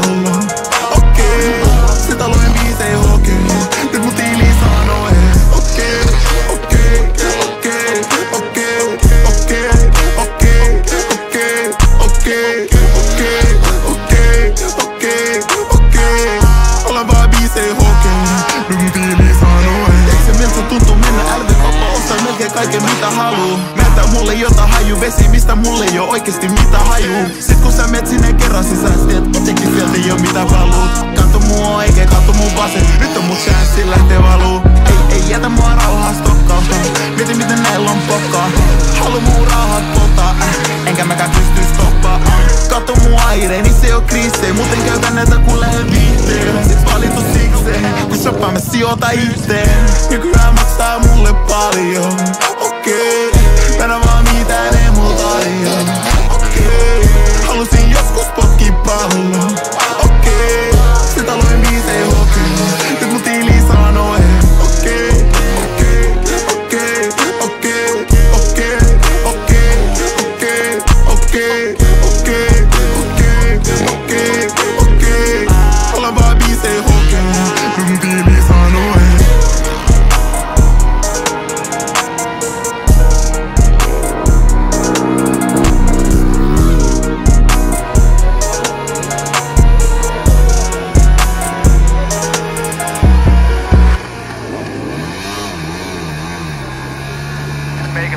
pallo. Okei, sitä luen biisei hokee. Nyt mun tiili sanoo okei, okei, okei, okei, okei, okei, okei, okei, okei, okei, okei, okei. Olen vaan biisei hokee. Nyt mun tiili sanoo eikö se miltä tuntuu mennä LV-kauppa ostaa melkein kaiken mitä haluu. Näyttää mulle jota haju vesi, mistä mulle ei oo oikeesti mitä haju. Sit kun sä meet sinne kerran sisään, teet itekin sieltä ei oo mitä paluut. Katso mua oikein, katso mun vasen, nyt on mut chanssi lähtee valuu. Ei jätä mua rauhaa stokkaa, mieti miten näillä on pokkaa. Halu muu rauhat poltaa, enkä mäkään pysty stoppaa. Katso mun aireeni, se on kriisei, mut en käytä näitä kun lähden viihteen. Sit valitu sikseen, kun shoppaa mä sijoita itteen. Nykyään maksaa mulle paljon, okei. Tänä vaan mitään ei mul tarjoa, okei. Halusin joskus potkii palloa, okei. Sitä luen biisei hokee. Nyt mun tiili sanoo okei, okei, okei, okei, okei, okei, okei, okei, okei, okei, okei, okei. Olen vaan biisei hokee. Nyt mun tiili sanoo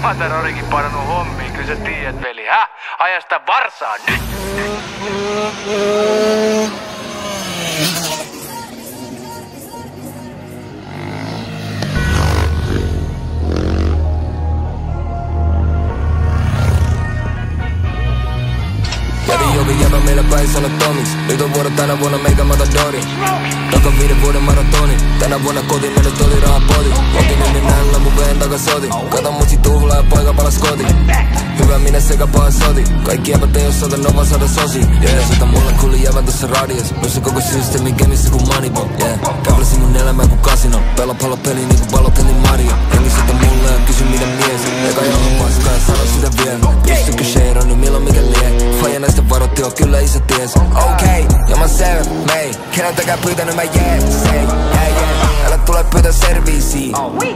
Mä tän olikin painanut hommiin, kyllä sä tiedät veli, häh? Aja sitä varsaa nyt! Jovi jäbä meillä päin sana Tomis. Nyt on vuoro tänä vuonna meikä matadori. Takan 5 vuoden maratoni. Tänä vuonna kotiin mennyt oli rahapoti. Otin yli näillä mun veen takas oti. Kato mutsi tuhlaa ja poika palas koti. Hyvä minä sekä paha soti. Kaikki jäbät ei oo sata nova saada sosi. Yeah, sota mulla kulli jävän tossa radios. Noissa koko systeemi kemissä kun Moneyball. Yeah, käpläsin mun elämää kun kasino. Pela peli niinku palotelin Mario. Hengi sota mulle ja kysy mitä mies. Eka jalka paskaa ja sano sitä vielä. Pystykö sheiro nyt milloin mikä lie. Faija näistä varotti on kyllä isä ties. Okei, ja mä self-made. Keneltäkään pyytänyt mä jeesei. Älä tule pyytää serviisiin.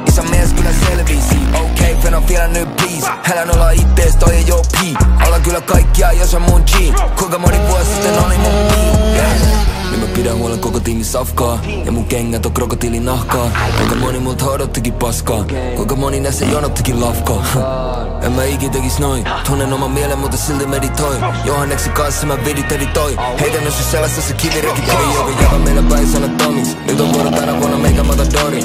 Isän mies kyllä selvisi. Okei, fena vielä nyt please. Älä nolla ittees, toi ei oo pii. Ollaan kyllä kaikkia, jos on mun G. Kuinka moni vuosi sitten oli mun pii. Nyt mä pidän huolen koko tiimin safkaa. Ja mun kengät on krokotiilin nahkaa. Kuinka moni multa odottikin paskaa. Kuinka moni näissä jonottikin lafkaa. En mä ikin tekis noin. Tunnen oman mielen, mutta silti meditoi. Johanneksen kanssa mä editoi. Heitän jos selässä se kivireki toi. Joku jävä meillä päin sana Tomis. Nyt on vuoro tänä vuonna meikä matadori.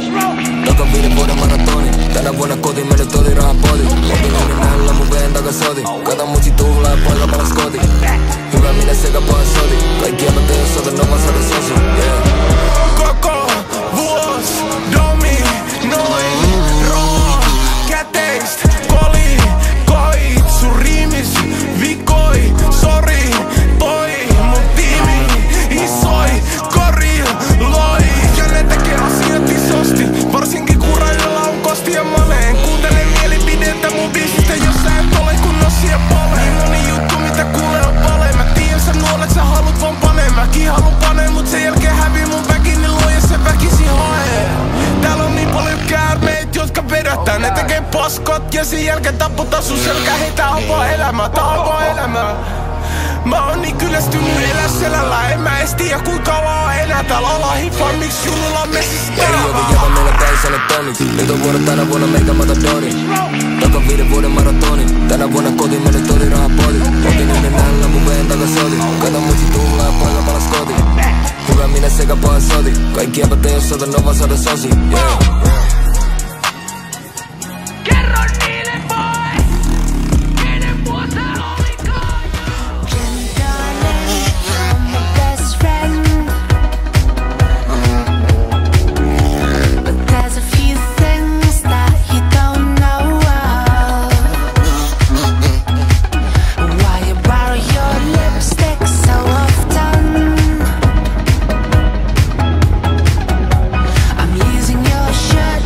Takan 5 vuoden maratoni. Tänä vuonna kotiin mennyt oli rahapoti. Opin yli näillä mun veen takas oti. Kato mutsi tuhlaa ja poika palas koti. Hyvä minä sekä paha soti. Kaikki jävät ei oo sata nova saada sosi. Koko vuos dominoin roh käteist koli koit sun riimis vikoi sori toi mun tiimi isoi kori loi ja ne tekee asiat isosti varsinkin kun rajoilla on kosti ja male en kuuntele mielipidettä mun biisistä jos sä et ole kunnossia pole niin moni juttu mitä kuulee on vale mä tiedän sä nuolet sä haluut vaan panee mäkin halun panee mut sen jälkeen hävii mun väki niin luoja se väkisi hae täällä on niin paljon käärmeet jotka vedättää ne tekee paskot ja sen jälkeen tapputaan sun selkä hei tää on vaan elämää tää on vaan elämää mä oon niin kyllästynyt elää selällä en mä ees tiedä kuinka kauan on enää täällä ollaan hiffaan miks junulla on messissä terävää Joku jävä meillä päin sana Tomis. Nyt on vuoro tänä vuonna meikä matadori. Takan 5 vuoden maratoni. Tänä vuonna kotiin mennyt oli rahapoti. Otin yli näillä mun veen takas oti. Kato mutsi tuhlaa ja poika palas koti. Hyvä minä sekä paha soti. Kaikki jävät ei oo sata nova saada sosi. Kerro niille boy! Kenen vuosa olikaan? I'm using your shirt.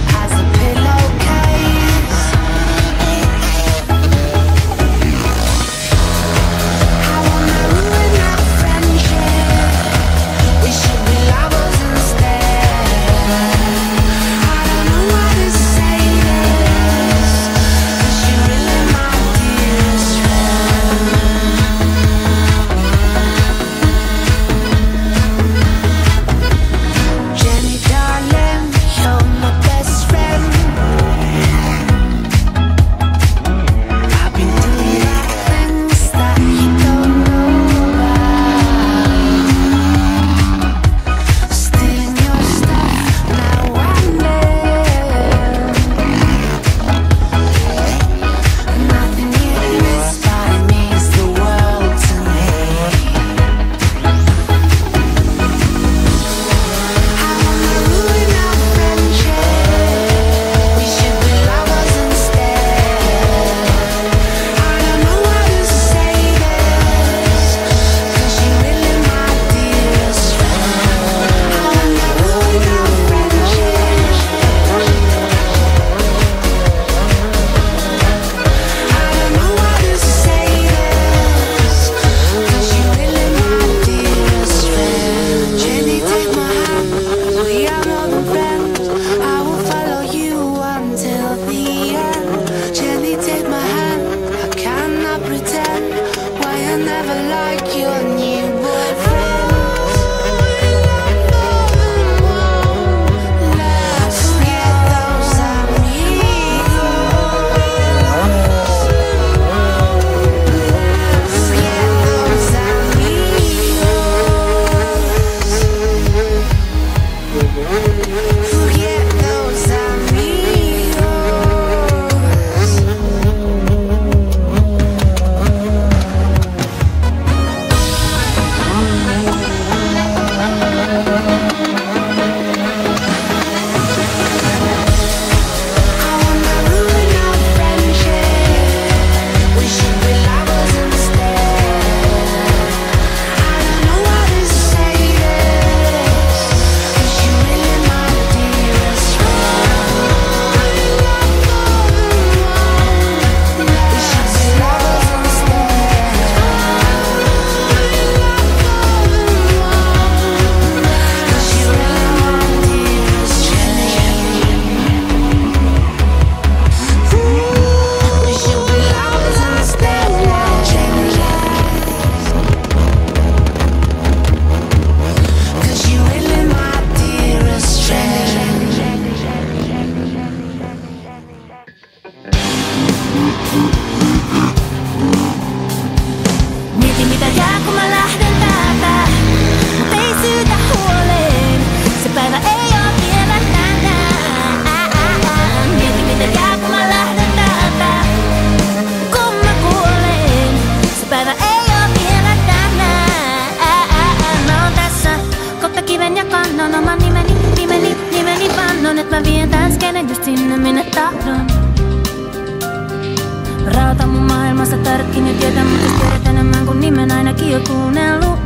kaikki ne tietää, mutta jos tiedät enemmän kuin nimen ainakin jo kuunnellut.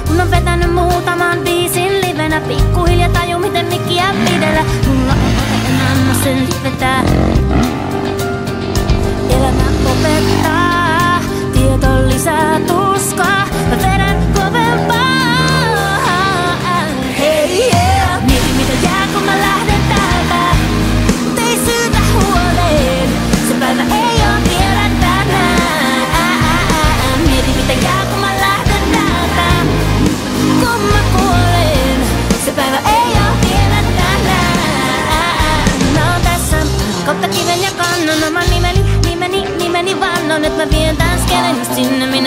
Kun on vetänyt muutaman biisin livenä, pikkuhiljaa taju miten mikkiä pidellä. Mulla on ote, en anna sen vetää. Elämä opettaa, tieto lisää tuskaa. Mä vedän kovempaa. Hei yeah. Mieti mitä jää kun mä lähden täältä. Mut ei syytä huoleen, se päivä ei oo vielä tänään. Mieti mitä jää kun mä lähden täältä. Kun mä kuolen, se päivä ei oo vielä tänään. Mä oon tässä kautta kiven ja kannon oman nimeni vannon, et mä vien tän skelen just sinne minne